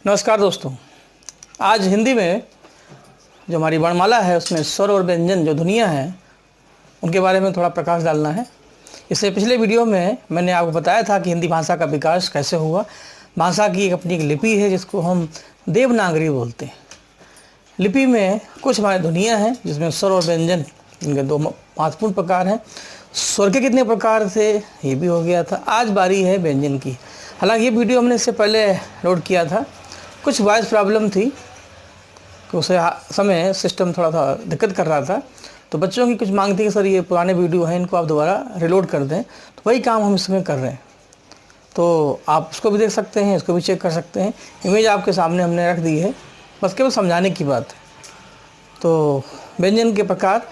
नमस्कार दोस्तों। आज हिंदी में जो हमारी वर्णमाला है उसमें स्वर और व्यंजन जो ध्वनियाँ हैं उनके बारे में थोड़ा प्रकाश डालना है। इससे पिछले वीडियो में मैंने आपको बताया था कि हिंदी भाषा का विकास कैसे हुआ। भाषा की अपनी एक लिपि है जिसको हम देवनागरी बोलते हैं। लिपि में कुछ हमारी ध्वनियाँ हैं जिसमें स्वर और व्यंजन इनके दो महत्वपूर्ण प्रकार हैं। स्वर के कितने प्रकार थे ये भी हो गया था। आज बारी है व्यंजन की। हालांकि ये वीडियो हमने इससे पहले लोड किया था, कुछ वॉइस प्रॉब्लम थी कि उस समय सिस्टम थोड़ा सा दिक्कत कर रहा था, तो बच्चों की कुछ मांग थी कि सर ये पुराने वीडियो हैं इनको आप दोबारा रिलोड कर दें, तो वही काम हम इस समय कर रहे हैं। तो आप उसको भी देख सकते हैं, इसको भी चेक कर सकते हैं। इमेज आपके सामने हमने रख दी है, बस केवल समझाने की बात है। तो व्यंजन के प्रकार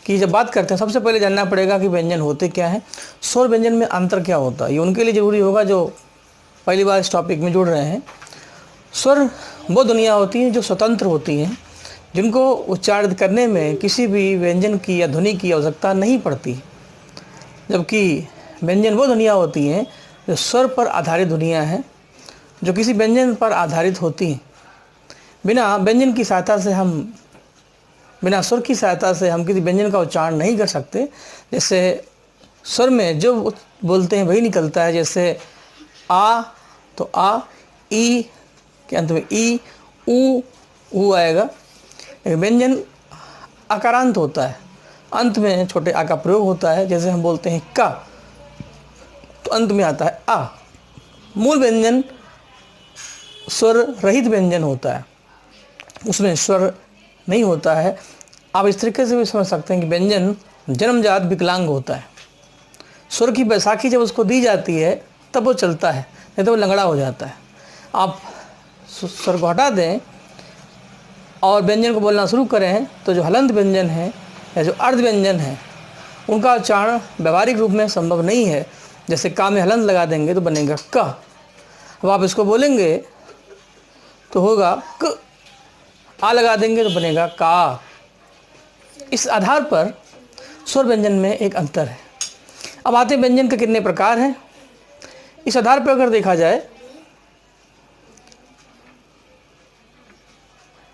की जब बात करते हैं, सबसे पहले जानना पड़ेगा कि व्यंजन होते क्या हैं, स्वर व्यंजन में अंतर क्या होता है। ये उनके लिए ज़रूरी होगा जो पहली बार इस टॉपिक में जुड़ रहे हैं। स्वर वो दुनिया होती हैं जो स्वतंत्र होती हैं, जिनको उच्चारित करने में किसी भी व्यंजन की या ध्वनि की आवश्यकता नहीं पड़ती, जबकि व्यंजन वो दुनिया होती हैं जो स्वर पर आधारित दुनिया है, जो किसी व्यंजन पर आधारित होती हैं। बिना व्यंजन की सहायता से बिना स्वर की सहायता से हम किसी व्यंजन का उच्चारण नहीं कर सकते। जैसे स्वर में जो बोलते हैं वही निकलता है। जैसे आ तो आ, ई के अंत में ई, ऊ आएगा। व्यंजन आकारांत होता है, अंत में छोटे आ का प्रयोग होता है। जैसे हम बोलते हैं का, तो अंत में आता है आ। मूल व्यंजन स्वर रहित व्यंजन होता है, उसमें स्वर नहीं होता है। आप इस तरीके से भी समझ सकते हैं कि व्यंजन जन्मजात विकलांग होता है। स्वर की बैसाखी जब उसको दी जाती है तब वो चलता है, नहीं तो वो लंगड़ा हो जाता है। आप स्वर को हटा दें और व्यंजन को बोलना शुरू करें तो जो हलंत व्यंजन है या जो अर्ध व्यंजन है उनका उच्चारण व्यवहारिक रूप में संभव नहीं है। जैसे का में हलंत लगा देंगे तो बनेगा क। अब आप इसको बोलेंगे तो होगा क, आ लगा देंगे तो बनेगा का। इस आधार पर स्वर व्यंजन में एक अंतर है। अब आते व्यंजन के कितने प्रकार हैं। इस आधार पर अगर देखा जाए,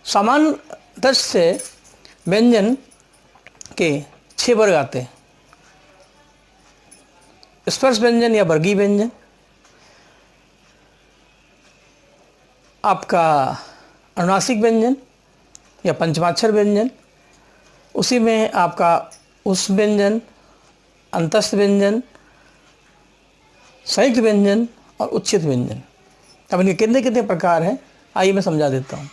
सामान्य दृष्टि से व्यंजन के 6 वर्ग आते हैं। स्पर्श व्यंजन या वर्गीय व्यंजन, आपका अनुनासिक व्यंजन या पंचमाक्षर व्यंजन, उसी में आपका उस व्यंजन, अंतस्थ व्यंजन, संयुक्त व्यंजन और उच्छित व्यंजन। अब इनके कितने कितने प्रकार हैं आइए मैं समझा देता हूँ।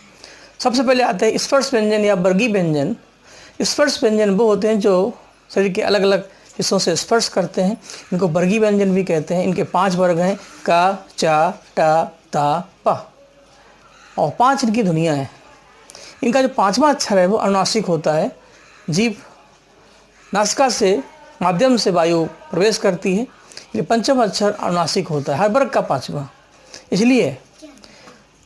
सबसे पहले आते हैं स्पर्श व्यंजन या वर्गीय व्यंजन। स्पर्श व्यंजन वो होते हैं जो शरीर के अलग अलग हिस्सों से स्पर्श करते हैं, इनको वर्गीय व्यंजन भी कहते हैं। इनके 5 वर्ग हैं, का, चा, टा, ता, पा, और 5 इनकी ध्वनियाँ हैं। इनका जो 5वां अक्षर है वो अनुनासिक होता है। जीभ नासिका से माध्यम से वायु प्रवेश करती है, ये 5वां अक्षर अनुनासिक होता है, हर वर्ग का 5वां। इसलिए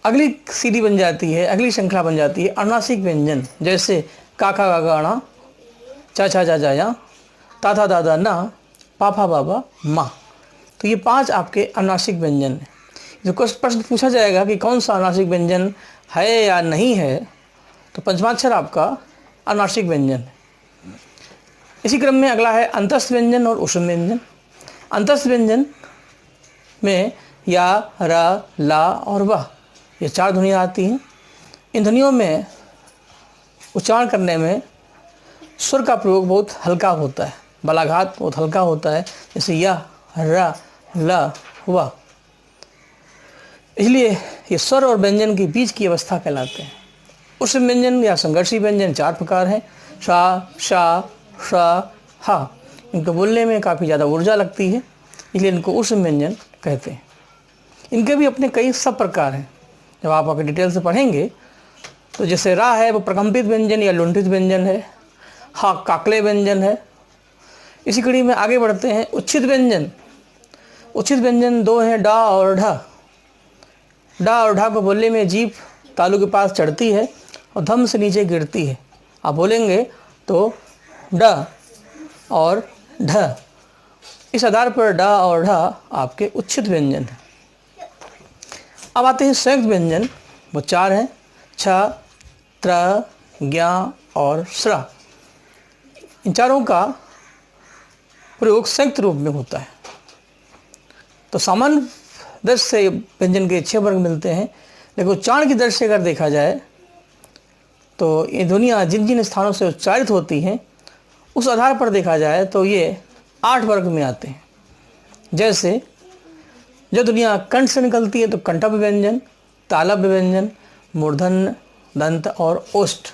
अगली सीढ़ी बन जाती है, अगली श्रृंखला बन जाती है अनुनासिक व्यंजन। जैसे का खा गा गाना, चा छा जा जा या, ता था दादा ना, पा फा बाबा माँ। तो ये 5 आपके अनुनासिक व्यंजन हैं। जो प्रश्न पूछा जाएगा कि कौन सा अनुनासिक व्यंजन है या नहीं है, तो 5वां अक्षर आपका अनुनासिक व्यंजन है। इसी क्रम में अगला है अंतस्थ व्यंजन और उष्ण व्यंजन। अंतस्थ व्यंजन में या, रा, ला और वाह, ये 4 ध्वनियाँ आती हैं। इन ध्वनियों में उच्चारण करने में स्वर का प्रयोग बहुत हल्का होता है, बलाघात बहुत हल्का होता है। जैसे या, रा, ला, वाह। इसलिए ये स्वर और व्यंजन के बीच की अवस्था कहलाते हैं। उष्ण व्यंजन या संघर्षी व्यंजन 4 प्रकार हैं। शा, शा, शा, हा। इनको बोलने में काफ़ी ज़्यादा ऊर्जा लगती है, इसलिए इनको उष्ण व्यंजन कहते हैं। इनके भी अपने कई सब प्रकार हैं, जब आप आगे डिटेल से पढ़ेंगे। तो जैसे रा है वो प्रकम्पित व्यंजन या लुंठित व्यंजन है। हा काकले व्यंजन है। इसी कड़ी में आगे बढ़ते हैं उच्छित व्यंजन। उच्छित व्यंजन 2 हैं, डा और ढा। डा और ढा को बोलने में जीभ तालू के पास चढ़ती है और धम से नीचे गिरती है। आप बोलेंगे तो डा और ढ। इस आधार पर डा और ढा आपके उच्छित व्यंजन हैं। अब आते हैं संयुक्त व्यंजन, वो 4 हैं, छ, त्र, ज्ञ और स्र। इन चारों का प्रयोग संयुक्त रूप में होता है। तो सामान्य दृष्टि से व्यंजन के 6 वर्ग मिलते हैं, लेकिन उच्चारण की दृष्टि से अगर देखा जाए तो ये ध्वनियाँ जिन जिन स्थानों से उच्चारित होती हैं उस आधार पर देखा जाए तो ये 8 वर्ग में आते हैं। जैसे जो ध्वनियाँ कंठ से निकलती है तो कंठभ व्यंजन, तालव्य व्यंजन, मूर्धन्य, दंत और ओष्ठ।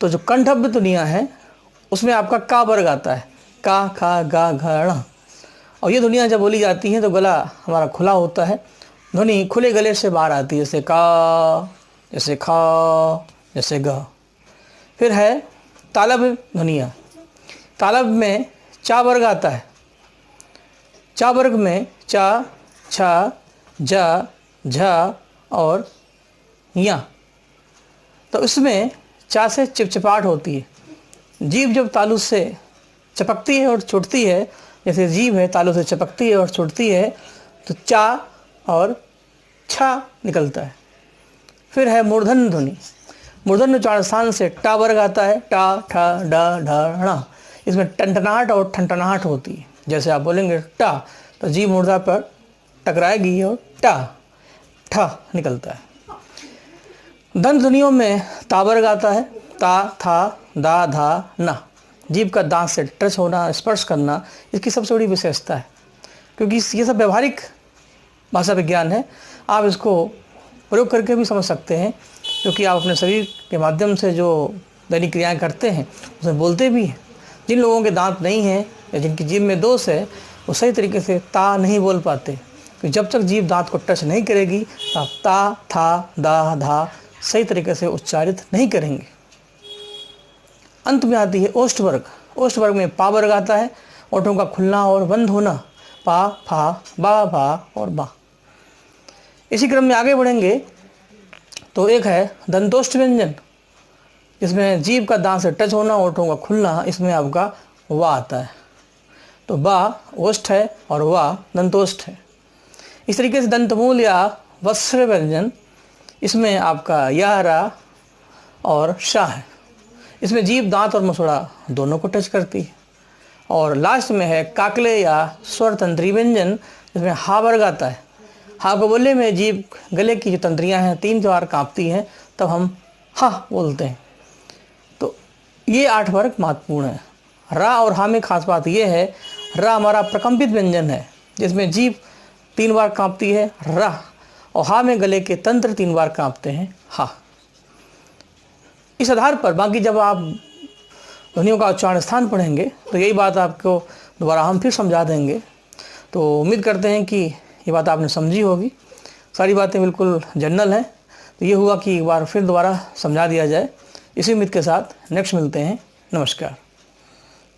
तो जो कंठभ ध्वनियाँ हैं उसमें आपका का वर्ग आता है, का, खा, गा, घ, ण। और ये ध्वनियाँ जब बोली जाती हैं तो गला हमारा खुला होता है, ध्वनि खुले गले से बाहर आती है, जैसे का, जैसे खा, जैसे ग। फिर है तालव्य ध्वनियाँ। तालव्य में चा वर्ग आता है। चा वर्ग में चा, छा, जा, झा और या। तो इसमें चा से चिपचिपाहट होती है, जीभ जब तालु से चपकती है और छूटती है, जैसे जीभ है तालु से चपकती है और छूटती है, तो चा और छा निकलता है। फिर है मूर्धन्य ध्वनि। मूर्धन्य उच्चारण स्थान से टा वर्ग आता है, टा, ठा, डा, ढ, ण। इसमें टंटनाहट और ठनठनाहट होती है। जैसे आप बोलेंगे टा तो जीभ मूर्धा पर टकराएगी और टा, ठा निकलता है। दंत ध्वनियों में ता वर्ग आता है, ता, था, दा, धा, ना। जीभ का दांत से टच होना, स्पर्श करना इसकी सबसे बड़ी विशेषता है, क्योंकि ये सब व्यवहारिक भाषा विज्ञान है। आप इसको प्रयोग करके भी समझ सकते हैं, क्योंकि आप अपने शरीर के माध्यम से जो दैनिक क्रियाएं करते हैं उसमें बोलते भी हैं। जिन लोगों के दांत नहीं हैं या जिनकी जीभ में दोष है वो सही तरीके से ता नहीं बोल पाते, क्योंकि जब तक जीभ दांत को टच नहीं करेगी तो आप ता, था, दा, धा सही तरीके से उच्चारित नहीं करेंगे। अंत में आती है ओष्ठ वर्ग। ओष्ठ वर्ग में पा वर्ग आता है, ओठों का खुलना और बंद होना, पा, फा, बा, भा और बा। इसी क्रम में आगे बढ़ेंगे तो एक है दंतोष्ठ व्यंजन, जिसमें जीभ का दांत से टच होना, ओठों का खुलना, इसमें आपका वा आता है। तो बा ओष्ठ है और वा दंतोष्ठ है। इस तरीके से दंतमूल या वस्त्र व्यंजन, इसमें आपका या, रा और शा है। इसमें जीभ, दांत और मसोड़ा दोनों को टच करती है। और लास्ट में है काकले या स्वर तंत्री व्यंजन, जिसमें हा वर्ग आता है। हा को बोलने में जीभ गले की जो तंत्रियाँ हैं 3 बार कांपती हैं, तब हम हा बोलते हैं। तो ये 8 वर्ग महत्वपूर्ण है। रा और हा में खास बात यह है, रा हमारा प्रकंपित व्यंजन है, जिसमें जीभ 3 बार कांपती है, रा, और हा में गले के तंत्र 3 बार कांपते हैं, हा। इस आधार पर बाकी जब आप ध्वनियों का उच्चारण स्थान पढ़ेंगे तो यही बात आपको दोबारा हम फिर समझा देंगे। तो उम्मीद करते हैं कि ये बात आपने समझी होगी। सारी बातें बिल्कुल जनरल हैं, तो ये हुआ कि एक बार फिर दोबारा समझा दिया जाए। इसी उम्मीद के साथ नेक्स्ट मिलते हैं। नमस्कार।